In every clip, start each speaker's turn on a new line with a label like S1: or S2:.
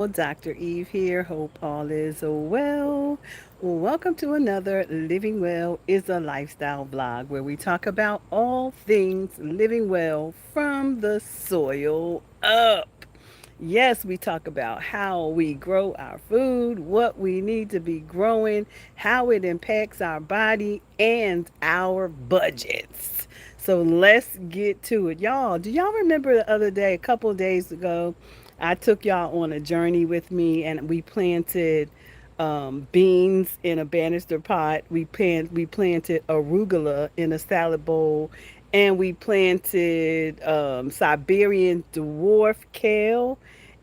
S1: Dr. Eve here. Hope all is well. Welcome to another Living Well is a Lifestyle vlog where we talk about all things living well from the soil up. Yes, we talk about how we grow our food, what we need to be growing, how it impacts our body, and our budgets. So let's get to it. Y'all, do y'all remember the other day, a couple of days ago, I took y'all on a journey with me and we planted beans in a banister pot. We planted arugula in a salad bowl, and we planted Siberian dwarf kale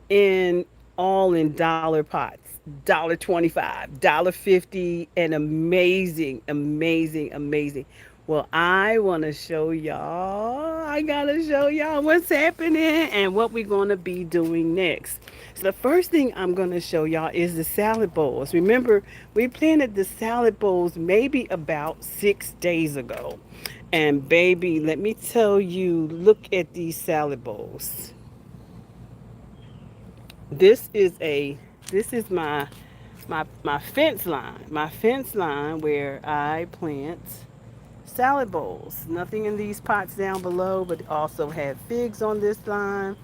S1: in all in dollar pots. $1.25, $1.50, and amazing, amazing, amazing. Well, I want to show y'all. I gotta show y'all what's happening and what we're gonna be doing next. So the first thing I'm gonna show y'all is the salad bowls. Remember, we planted the salad bowls maybe about 6 days ago. And baby, let me tell you, look at these salad bowls. This is a this is my fence line. My fence line where I plant salad bowls. Nothing in these pots down below, but also have figs on this line,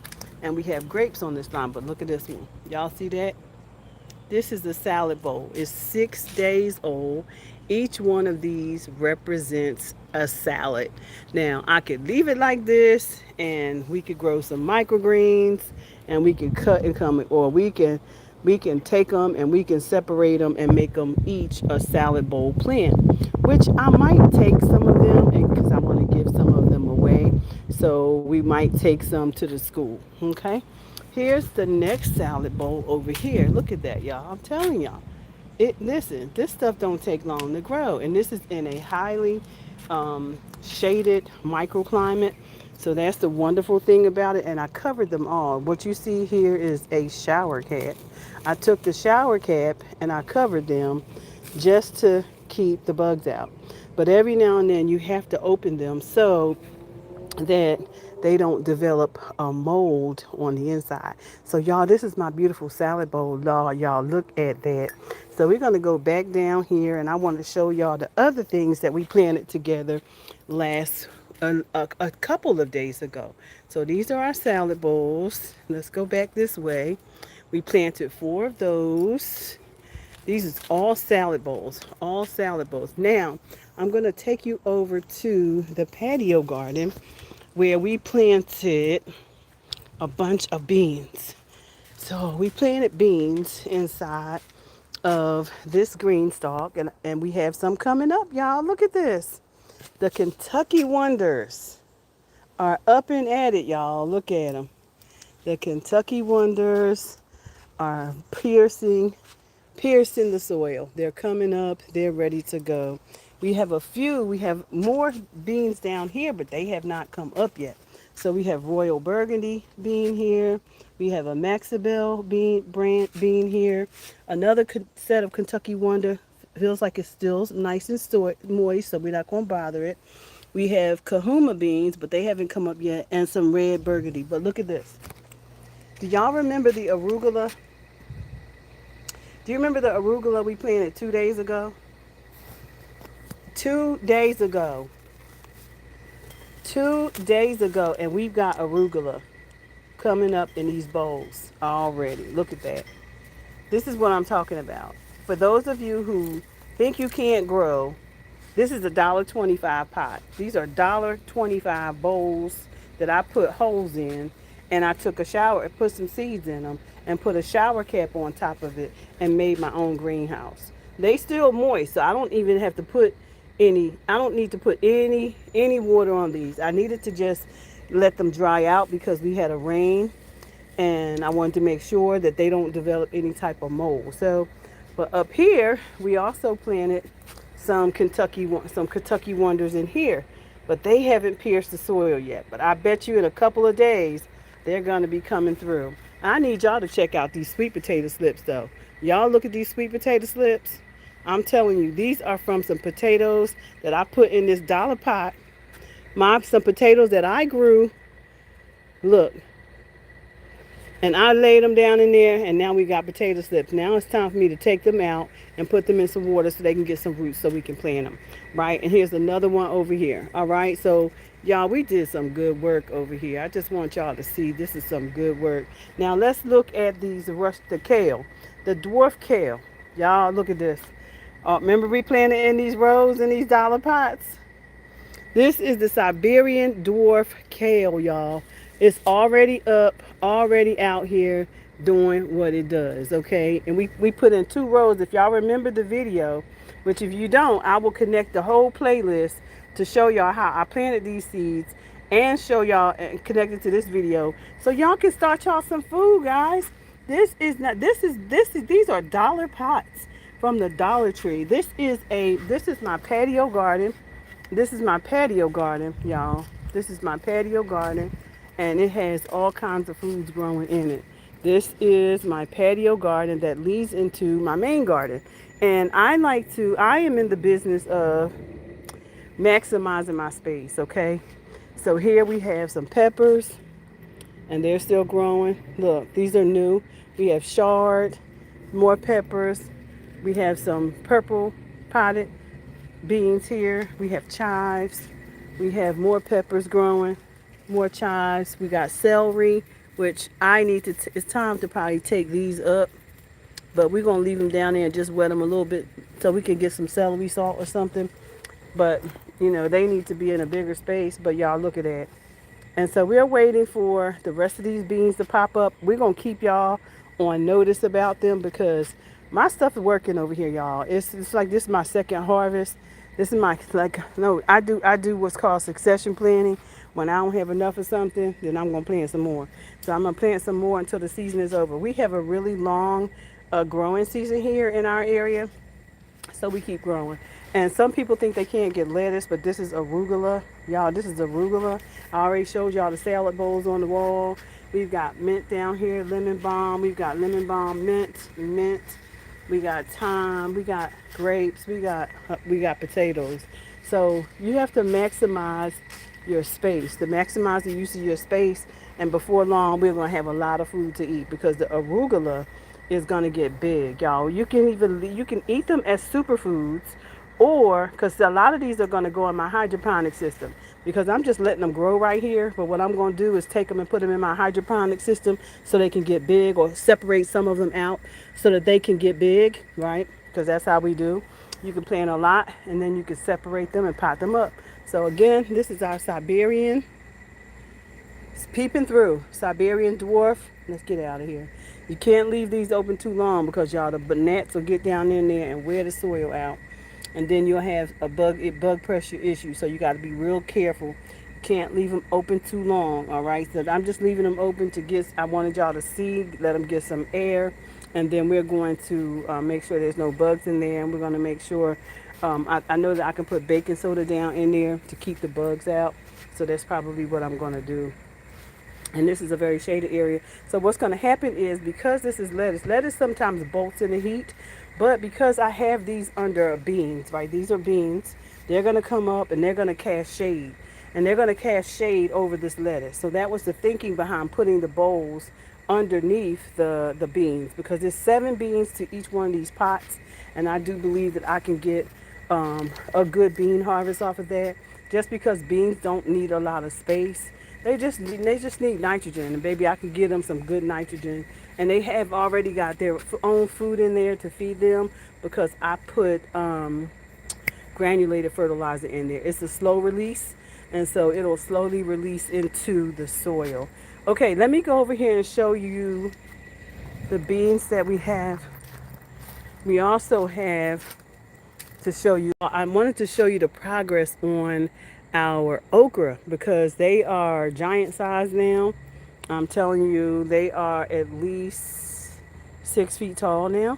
S1: and we have grapes on this line. But look at this one. Y'all see that? This is the salad bowl. It's 6 days old. Each one of these represents a salad. Now, I could leave it like this and we could grow some microgreens and we can cut and come, or we can take them and we can separate them and make them each a salad bowl plant, which I might take some of them and because I want to give some of them away. So we might take some to the school. Okay. Here's the next salad bowl over here. Look at that, y'all. I'm telling y'all. Listen, this stuff don't take long to grow, and this is in a highly shaded microclimate. So that's the wonderful thing about it. And I covered them all. What you see here is a shower cap. I took the shower cap and I covered them just to keep the bugs out. But every now and then you have to open them so that they don't develop a mold on the inside. So y'all, this is my beautiful salad bowl. Y'all look at that. So we're going to go back down here and I want to show y'all the other things that we planted together last a couple of days ago. So these are our salad bowls. Let's go back this way. We planted 4 of those. These is all salad bowls, all salad bowls. Now, I'm going to take you over to the patio garden where we planted a bunch of beans. So we planted beans inside of this green stalk, and we have some coming up, y'all. Look at this. The Kentucky Wonders are up and at it, y'all. Look at them. The Kentucky Wonders are piercing the soil. They're coming up. They're ready to go. We have more beans down here, but they have not come up yet. So we have Royal Burgundy bean here. We have a Maxabelle bean here. Another set of Kentucky Wonder. Feels like it's still nice and moist, so we're not going to bother it. We have Kahuma beans, but they haven't come up yet, and some red burgundy. But look at this. Do y'all remember the arugula? Do you remember the arugula we planted 2 days ago? 2 days ago. 2 days ago, and we've got arugula coming up in these bowls already. Look at that. This is what I'm talking about. For those of you who think you can't grow, this is a $1.25 pot. These are $1.25 bowls that I put holes in, and I took a shower and put some seeds in them and put a shower cap on top of it and made my own greenhouse. They still moist, so I don't even have to put I don't need to put any water on these. I needed to just let them dry out because we had a rain, and I wanted to make sure that they don't develop any type of mold. So, but up here we also planted some Kentucky Wonders in here, but they haven't pierced the soil yet. But I bet you in a couple of days they're gonna be coming through. I need y'all to check out these sweet potato slips though. Y'all look at these sweet potato slips. I'm telling you, these are from some potatoes that I put in this dollar pot. Some potatoes that I grew. Look, And I laid them down in there, and now we got potato slips. Now it's time for me to take them out and put them in some water so they can get some roots so we can plant them, right? And here's another one over here, all right? So, y'all, we did some good work over here. I just want y'all to see this is some good work. Now, let's look at the kale, the dwarf kale. Y'all, look at this. Remember we planted in these rows in these dollar pots? This is the Siberian dwarf kale, y'all. It's already up, already out here doing what it does, okay? And we put in 2 rows. If y'all remember the video, which if you don't, I will connect the whole playlist to show y'all how I planted these seeds and show y'all and connect it to this video so y'all can start y'all some food, guys. These are dollar pots from the Dollar Tree. This is my patio garden. This is my patio garden, y'all. This is my patio garden, and it has all kinds of foods growing in it. This is my patio garden that leads into my main garden. And I am in the business of maximizing my space, okay? So here we have some peppers, and they're still growing. Look, these are new. We have chard, more peppers. We have some purple potted beans here. We have chives. We have more peppers growing, more chives. We got celery, which it's time to probably take these up, but we're going to leave them down there and just wet them a little bit so we can get some celery salt or something. But, they need to be in a bigger space, but y'all look at that. And so we're waiting for the rest of these beans to pop up. We're going to keep y'all on notice about them because my stuff is working over here, y'all. It's like this is my second harvest. This is my no, I do what's called succession planning. When I don't have enough of something, then I'm gonna plant some more. So I'm gonna plant some more until the season is over. We have a really long growing season here in our area, so we keep growing. And some people think they can't get lettuce, but this is arugula. Y'all, this is arugula. I already showed y'all the salad bowls on the wall. We've got mint down here, lemon balm. We've got lemon balm, mint. We got thyme. We got grapes. We got potatoes. So you have to maximize your space, to maximize the use of your space. And before long, we're gonna have a lot of food to eat because the arugula is gonna get big, y'all. You can eat them as superfoods, or because a lot of these are gonna go in my hydroponic system because I'm just letting them grow right here. But what I'm gonna do is take them and put them in my hydroponic system so they can get big, or separate some of them out so that they can get big, right? Because that's how we do. You can plant a lot and then you can separate them and pot them up. So again, this is our Siberian. It's peeping through. Siberian dwarf. Let's get out of here. You can't leave these open too long because y'all, the gnats will get down in there and wear the soil out. And then you'll have a bug pressure issue. So you got to be real careful. Can't leave them open too long, all right? So I'm just leaving them open I wanted y'all to see, let them get some air. And then we're going to make sure there's no bugs in there. And we're going to make sure, I know that I can put baking soda down in there to keep the bugs out. So that's probably what I'm going to do. And this is a very shaded area. So what's going to happen is, because this is lettuce sometimes bolts in the heat, but because I have these under beans, right? These are beans. They're going to come up and they're going to cast shade. And they're going to cast shade over this lettuce. So that was the thinking behind putting the bowls underneath the beans, because there's 7 beans to each one of these pots. And I do believe that I can get a good bean harvest off of that, just because beans don't need a lot of space. They just need nitrogen, and baby, I can give them some good nitrogen. And they have already got their own food in there to feed them because I put granulated fertilizer in there. It's a slow release, and so it'll slowly release into the soil. Okay, let me go over here and show you the beans that we have. We also have I wanted to show you the progress on our okra, because they are giant size now. I'm telling you, they are at least 6 feet tall now.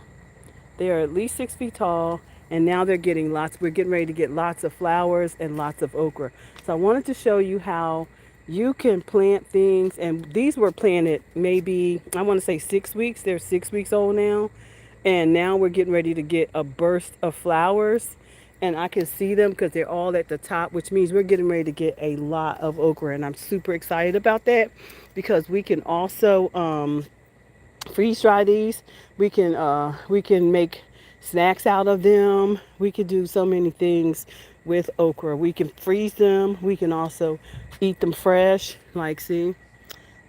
S1: They are at least 6 feet tall, and now we're getting ready to get lots of flowers and lots of okra. So I wanted to show you how you can plant things, and these were planted maybe, I want to say 6 weeks. They're 6 weeks old now, and now we're getting ready to get a burst of flowers. And I can see them because they're all at the top, which means we're getting ready to get a lot of okra. And I'm super excited about that, because we can also freeze dry these. We can make snacks out of them. We could do so many things with okra. We can freeze them. We can also eat them fresh. Like, see,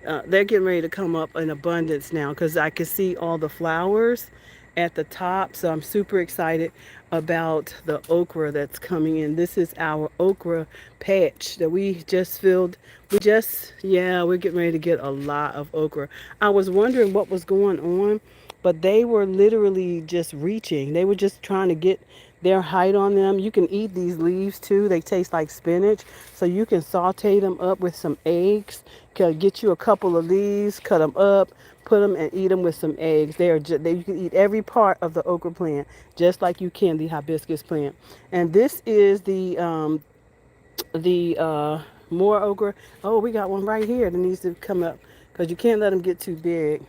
S1: they're getting ready to come up in abundance now because I can see all the flowers at the top. So I'm super excited about the okra that's coming in. This is our okra patch that we just filled. Yeah, we're getting ready to get a lot of okra. I was wondering what was going on, but they were literally just reaching. They were just trying to get their height on them. You can eat these leaves too. They taste like spinach. So you can saute them up with some eggs. Can get you a couple of leaves, cut them up, put them and eat them with some eggs. You can eat every part of the okra plant just like you can the hibiscus plant. And this is the more okra. Oh, we got one right here that needs to come up because you can't let them get too big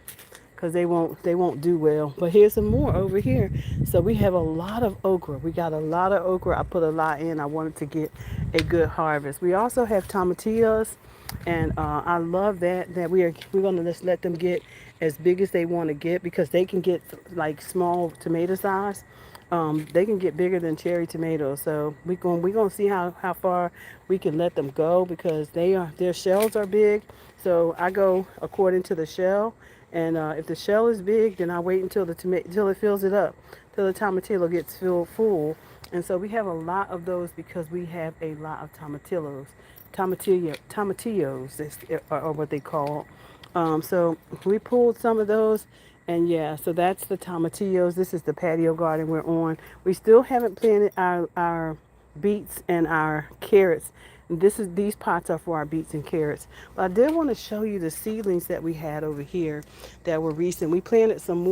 S1: because they won't do well. But here's some more over here. So we have a lot of okra. We got a lot of okra. I put a lot in. I wanted to get a good harvest. We also have tomatillos, and I love that we're gonna just let them get as big as they want to get because they can get like small tomato size. They can get bigger than cherry tomatoes. So we gonna see how far we can let them go because their shells are big. So I go according to the shell, and if the shell is big, then I wait until till it fills it up, till the tomatillo gets filled full. And so we have a lot of those because we have a lot of tomatillos are what they call. So we pulled some of those, and yeah, so that's the tomatillos. This is the patio garden we're on. We still haven't planted our beets and our carrots. These pots are for our beets and carrots. But I did want to show you the seedlings that we had over here that were recent. We planted some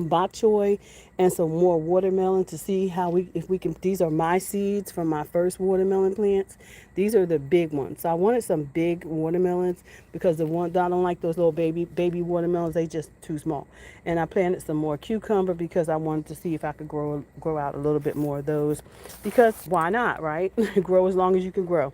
S1: bok choy and some more watermelon to see how if we can. These are my seeds from my first watermelon plants. These are the big ones. So I wanted some big watermelons because I don't like those little baby watermelons. They just too small. And I planted some more cucumber because I wanted to see if I could grow out a little bit more of those, because why not, right? Grow as long as you can grow.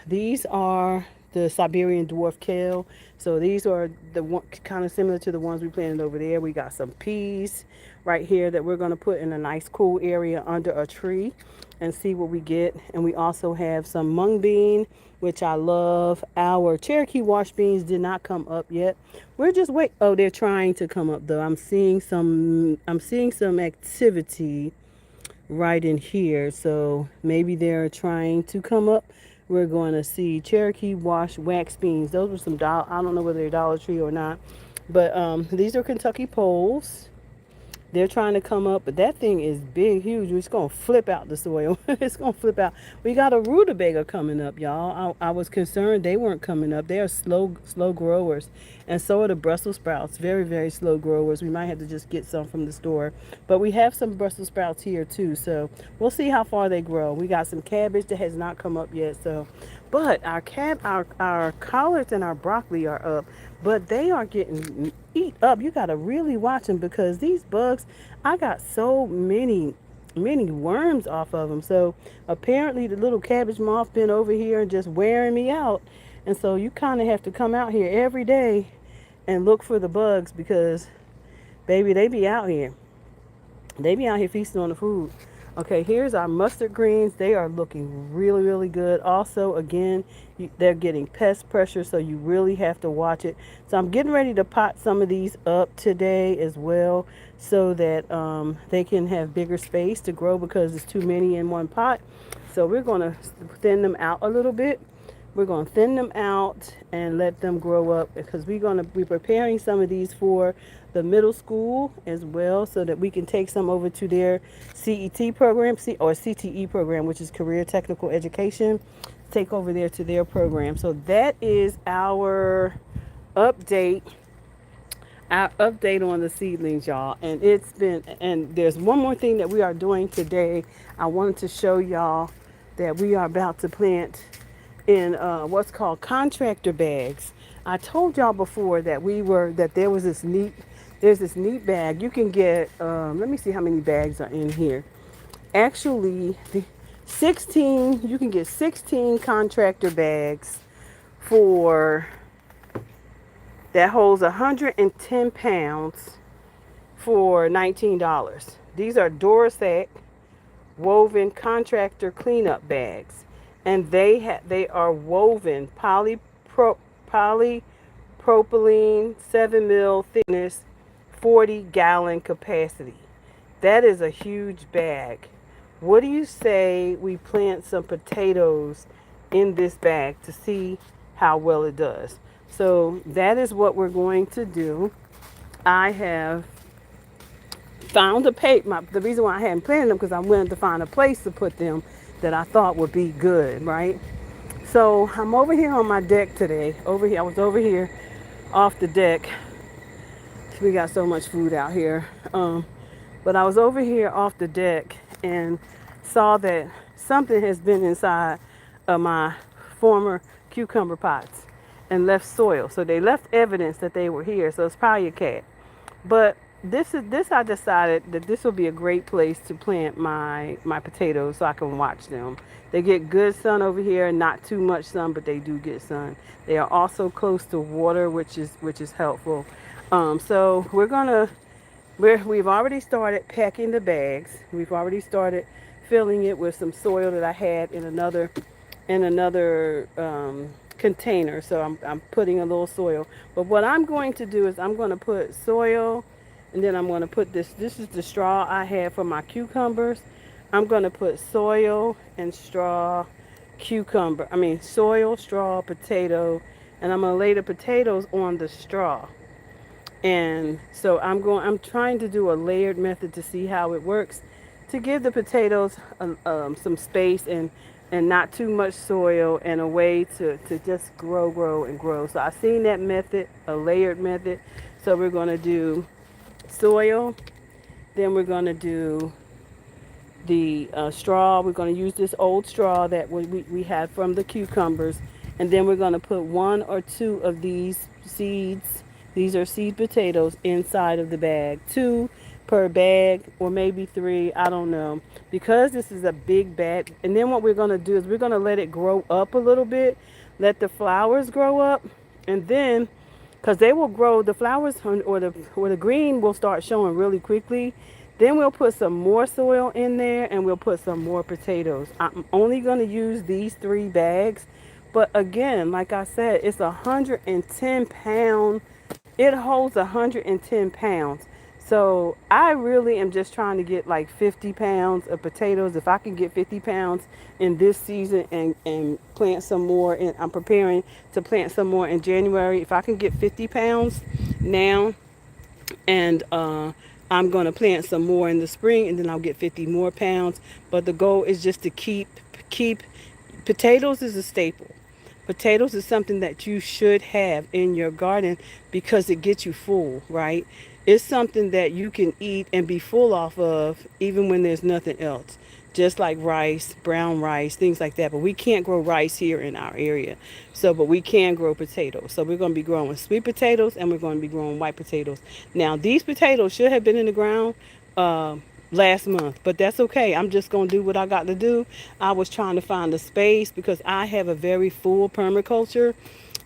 S1: These are the Siberian dwarf kale. So these are the one kind of similar to the ones we planted over there. We got some peas right here that we're going to put in a nice cool area under a tree and see what we get. And we also have some mung bean, which I love. Our Cherokee wash beans did not come up yet. We're just wait. Oh, they're trying to come up though. I'm seeing some activity right in here. So maybe they're trying to come up. We're going to see Cherokee wash wax beans. Those were I don't know whether they're Dollar Tree or not. But these are Kentucky poles. They're trying to come up, but that thing is big, huge. It's going to flip out the soil. It's going to flip out. We got a rutabaga coming up, y'all. I was concerned they weren't coming up. They are slow growers. And so are the Brussels sprouts. Very, very slow growers. We might have to just get some from the store. But we have some Brussels sprouts here, too. So we'll see how far they grow. We got some cabbage that has not come up yet. So, but our collards and our broccoli are up, but they are getting eat up. You got to really watch them because these bugs, I got so many worms off of them. So apparently the little cabbage moth been over here and just wearing me out. And so you kind of have to come out here every day and look for the bugs because baby, they be out here. They be out here feasting on the food. Okay, here's our mustard greens. They are looking really, really good. Also, again, they're getting pest pressure, so you really have to watch it. So I'm getting ready to pot some of these up today as well so that they can have bigger space to grow because it's too many in one pot. So we're going to thin them out a little bit. We're going to thin them out and let them grow up because we're going to be preparing some of these for the middle school as well so that we can take some over to their CET program or CTE program, which is Career Technical Education, take over there to their program. So that is update our update on the seedlings, y'all. And there's one more thing that we are doing today. I wanted to show y'all that we are about to plant in what's called contractor bags. I told y'all before that there's this neat bag. You can get, let me see how many bags are in here. Actually, 16, you can get 16 contractor bags for that holds 110 pounds for $19. These are Durasac woven contractor cleanup bags, and they are woven polypropylene 7 mil thickness, 40-gallon capacity. That is a huge bag. What do you say we plant some potatoes in this bag to see how well it does? So that is what we're going to do. I have found a the reason why I hadn't planted them because I wanted to find a place to put them that I thought would be good, right? So I'm over here on my deck today. Over here, I was over here off the deck. We got so much food out here. But I was over here off the deck and saw that something has been inside of my former cucumber pots and left soil. So they left evidence that they were here. So it's probably a cat. But this I decided that this will be a great place to plant my potatoes so I can watch them. They get good sun over here, not too much sun, but they do get sun. They are also close to water, which is helpful. So we've already started packing the bags. We've already started filling it with some soil that I had in another container. So I'm putting a little soil. But what I'm going to do is I'm going to put soil, and then I'm going to put this. This is the straw I had for my cucumbers. I'm going to put soil and straw cucumber. I mean soil, straw, potato, and I'm going to lay the potatoes on the straw. And so I'm trying to do a layered method to see how it works to give the potatoes some space and not too much soil and a way to just grow and grow. So I've seen that method, a layered method. So we're going to do soil, then we're going to do the straw. We're going to use this old straw that we had from the cucumbers. And then we're going to put one or two of these seeds. These are seed potatoes inside of the bag. Two per bag or maybe three. I don't know. Because this is a big bag. And then what we're going to do is we're going to let it grow up a little bit. Let the flowers grow up. And then because they will grow, the flowers or the green will start showing really quickly. Then we'll put some more soil in there and we'll put some more potatoes. I'm only going to use these 3 bags. But again, like I said, it's 110 pound. It holds 110 pounds. So I really am just trying to get like 50 pounds of potatoes. If I can get 50 pounds in this season and plant some more, and I'm preparing to plant some more in January. If I can get 50 pounds now, and I'm going to plant some more in the spring, and then I'll get 50 more pounds. But the goal is just to keep potatoes is a staple. Potatoes is something that you should have in your garden because it gets you full, right? It's something that you can eat and be full off of even when there's nothing else. Just like rice, brown rice, things like that. But we can't grow rice here in our area. So, but we can grow potatoes. So we're going to be growing sweet potatoes and we're going to be growing white potatoes. Now, these potatoes should have been in the ground last month, but that's okay. I'm just going to do what I got to do. I was trying to find a space because I have a very full permaculture,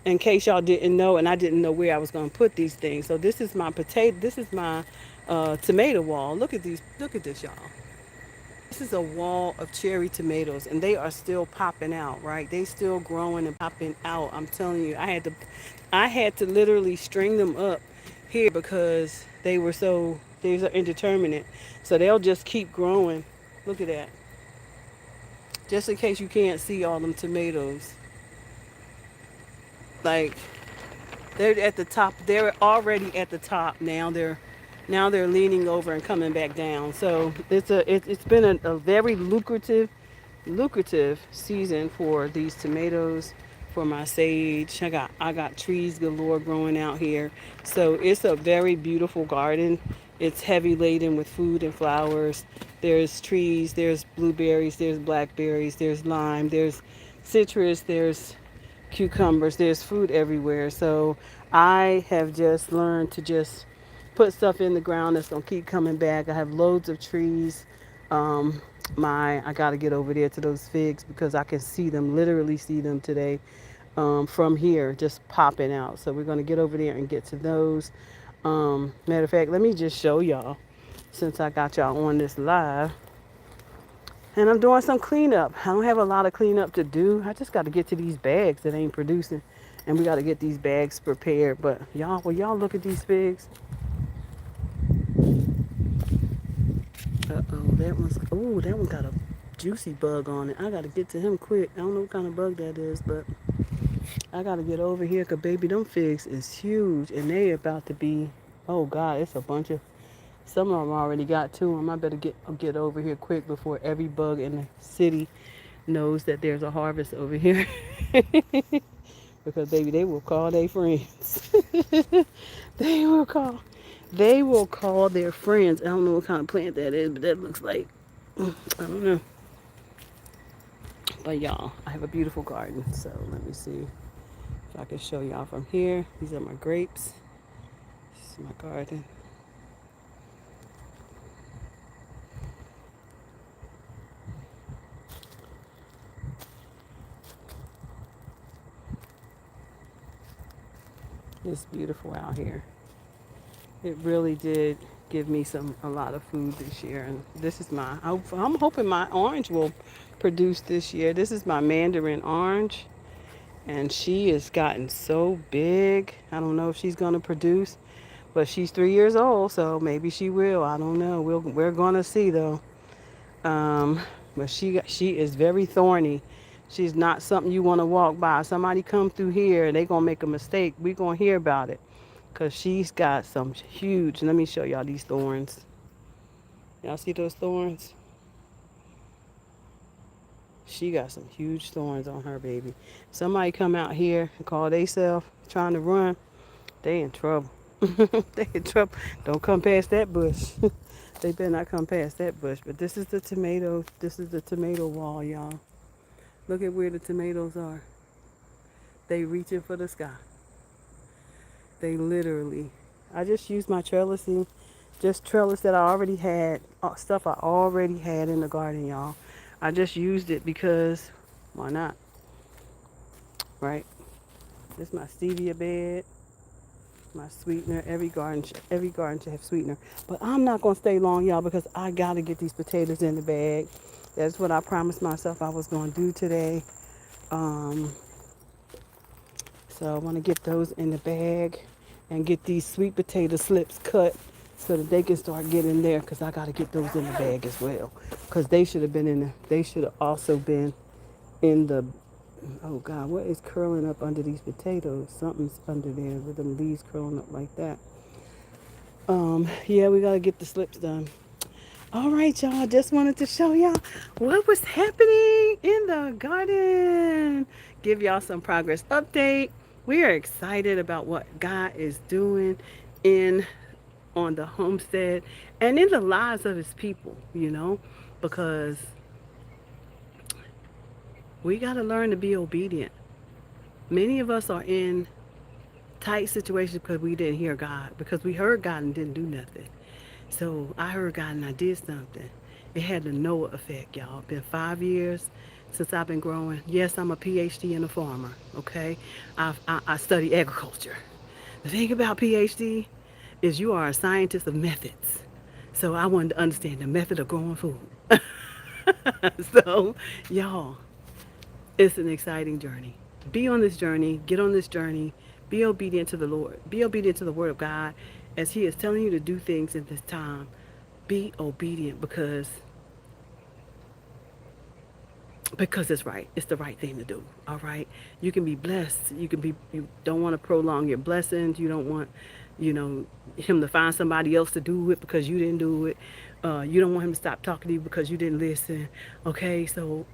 S1: in case y'all didn't know, and I didn't know where I was going to put these things. So this is my this is my tomato wall. Look at these, look at this, y'all. This is a wall of cherry tomatoes, and they are still popping out, right? They still growing and popping out. I'm telling you, I had to literally string them up here because these are indeterminate. So they'll just keep growing. Look at that. Just in case you can't see all them tomatoes. Like they're at the top. They're already at the top. Now they're leaning over and coming back down. So it's been a very lucrative season for these tomatoes, for my sage. I got trees galore growing out here. So it's a very beautiful garden. It's heavy laden with food and flowers. There's trees, there's blueberries, there's blackberries, there's lime, there's citrus, there's cucumbers, there's fruit everywhere. So I have just learned to just put stuff in the ground that's gonna keep coming back. I have loads of trees. I gotta get over there to those figs because I can see them, literally see them today. from here just popping out. So we're going to get over there and get to those. Matter of fact, let me just show y'all since I got y'all on this live. And I'm doing some cleanup. I don't have a lot of cleanup to do. I just got to get to these bags that ain't producing. And we got to get these bags prepared. But y'all, will y'all look at these figs? Uh-oh, that one got a juicy bug on it. I got to get to him quick. I don't know what kind of bug that is, but I got to get over here because, baby, them figs is huge. And they about to be, oh, God, it's a bunch of, some of them already got to them. I better get over here quick before every bug in the city knows that there's a harvest over here. Because, baby, they will call their friends. they will call. They will call their friends. I don't know what kind of plant that is, but that looks like, I don't know. But y'all, I have a beautiful garden. So let me see if I can show y'all from here. These are my grapes. This is my garden. It's beautiful out here. It really did give me a lot of food this year, and this is I'm hoping my orange will produce this year. This is my mandarin orange, and she has gotten so big. I don't know if she's going to produce, but she's 3 years old, so maybe she will. I don't know. We're going to see though. Um, but she is very thorny. She's not something you want to walk by. Somebody come through here, and they gonna make a mistake. We gonna hear about it, cause she's got some huge. Let me show y'all these thorns. Y'all see those thorns? She got some huge thorns on her, baby. Somebody come out here and call theyself trying to run, they in trouble. they in trouble. Don't come past that bush. they better not come past that bush. But this is the tomato. This is the tomato wall, y'all. Look at where the tomatoes are. They reaching for the sky. They literally. I just used my trellising, just trellis that I already had, stuff I already had in the garden, y'all. I just used it because why not, right? This is my stevia bed, my sweetener. Every garden should have sweetener. But I'm not gonna stay long, y'all, because I gotta get these potatoes in the bag. That's what I promised myself I was gonna do today. Um, so I want to get those in the bag and get these sweet potato slips cut so that they can start getting there, because I got to get those in the bag as well, because they should have been they should have also been in the, oh God, what is curling up under these potatoes? Something's under there with them leaves curling up like that. Yeah, we got to get the slips done. All right, y'all. Just wanted to show y'all what was happening in the garden. Give y'all some progress update. We are excited about what God is doing in on the homestead and in the lives of his people, because we got to learn to be obedient. Many of us are in tight situations because we didn't hear God, because we heard God and didn't do nothing. So I heard God and I did something. It had the Noah effect, y'all. It's been 5 years since I've been growing. Yes, I'm a PhD and a farmer, okay? I study agriculture. The thing about PhD is you are a scientist of methods. So I wanted to understand the method of growing food. so, y'all, it's an exciting journey. Be on this journey, get on this journey, be obedient to the Lord, be obedient to the Word of God as He is telling you to do things in this time. Be obedient because it's right. It's the right thing to do. All right. You can be blessed. You don't want to prolong your blessings. You don't want, him to find somebody else to do it because you didn't do it. You don't want him to stop talking to you because you didn't listen. Okay. So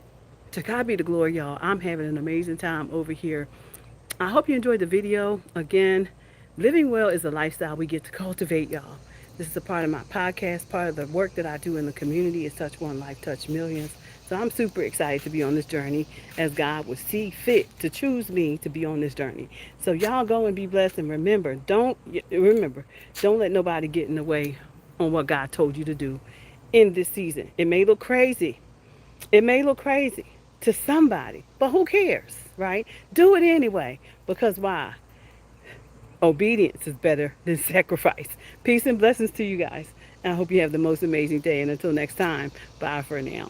S1: to God be the glory, y'all. I'm having an amazing time over here. I hope you enjoyed the video. Again, living well is a lifestyle we get to cultivate, y'all. This is a part of my podcast, part of the work that I do in the community is Touch One Life, Touch Millions. So I'm super excited to be on this journey as God would see fit to choose me to be on this journey. So y'all go and be blessed, and don't let nobody get in the way on what God told you to do in this season. It may look crazy. It may look crazy to somebody, but who cares? right? Do it anyway. Because why? Obedience is better than sacrifice. Peace and blessings to you guys. And I hope you have the most amazing day. And until next time, bye for now.